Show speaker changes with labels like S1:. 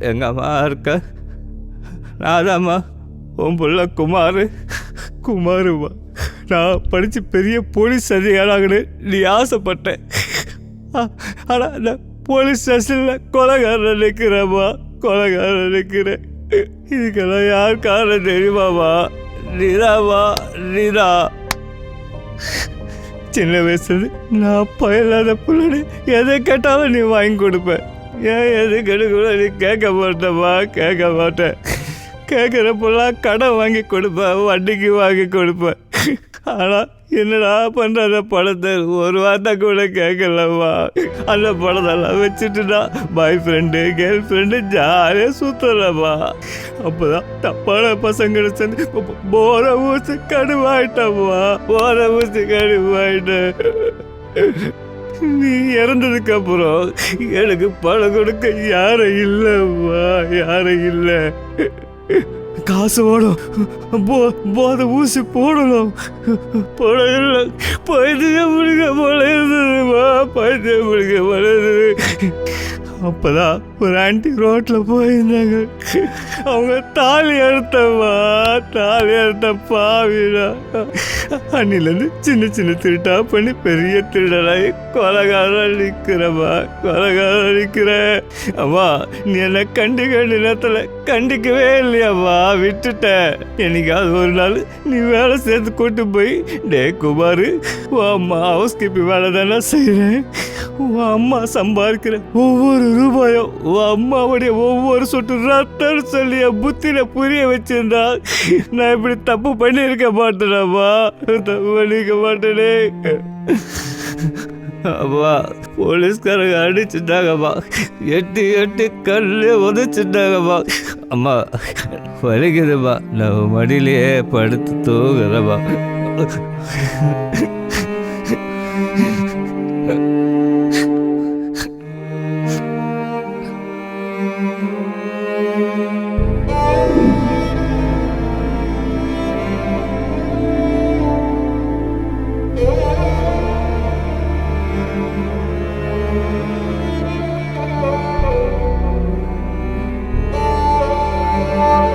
S1: எங்கள் அம்மா இருக்க நாதாம்மா உன் புள்ள குமாருமா. நான் படித்து பெரிய போலீஸ் அதிகாராகனு நீ ஆசைப்பட்டேன். ஆனால் நான் போலீஸ் ஸ்டேஷனில் கொலைகாரன் நிற்கிறேன். இதுக்கெல்லாம் யார் காரணம் தெரியுமாவா? நீதா. சின்ன வயசுல நான் பயலாத பிள்ளை எதை கேட்டாலும் நீ வாங்கி கொடுப்பேன். ஏன் எது கெடுக்கூட நீ கேட்க மாட்டேன். கேட்குறப்பெல்லாம் கடன் வாங்கி கொடுப்பேன், வட்டிக்கு வாங்கி கொடுப்பேன். ஆனால் என்னடா பண்ணுற பணத்தை ஒரு வார்த்தை கூட கேட்கலம்மா. அந்த பணத்தெல்லாம் வச்சுட்டுடா பாய் ஃப்ரெண்டு கேர்ள் ஃப்ரெண்டு ஜாலியாக சுற்றுறம்மா. அப்போதான் தப்பான பசங்களை சேர்ந்து போகிற ஊசி கடுவாயிட்டம்மா. நீ இறந்ததுக்கு அப்புறம் எனக்கு பணம் கொடுக்க யாரும் இல்லை. காசு ஓடும், போத ஊசி போடணும். பைத்தியம் பிடிக்க போல. அப்பதான் ஒரு ஆண்டி ரோட்ல போயிருந்தாங்க. அவங்க தாலி அறுத்த பாவிடா. அன்னிலேருந்து சின்ன திருட்டா பண்ணி பெரிய திருடனாய் கொலைகாரன் நிற்கிற. அம்மா நீ என்ன கண்டிக்க நேரத்தில் கண்டிக்கவே இல்லையாம்மா, விட்டுட்டேன். என்னைக்காவது ஒரு நாள் நீ வேலை சேர்த்து கூட்டு போய், டே குமார், உன் அம்மா ஹவுஸ் கீப்பிங் வேலை தானே செய்கிறேன். உன் அம்மா சம்பாதிக்கிற ஒவ்வொரு ரூபாயும் உன் அம்மாவுடைய ஒவ்வொரு சொட்டு ரத்தம் சொல்லி என் புத்தியில புரிய வச்சிருந்தா நான் இப்படி தப்பு பண்ணியிருக்க மாட்டேனம்மா. அம்மா போலீஸ்காரங்க அடிச்சுட்டாங்கம்மா. எட்டி கல்லு உதச்சிட்டாங்கம்மா. அம்மா வலிக்குதும்மா, நான் மடியிலேயே படுத்து தூங்குறேம்மா.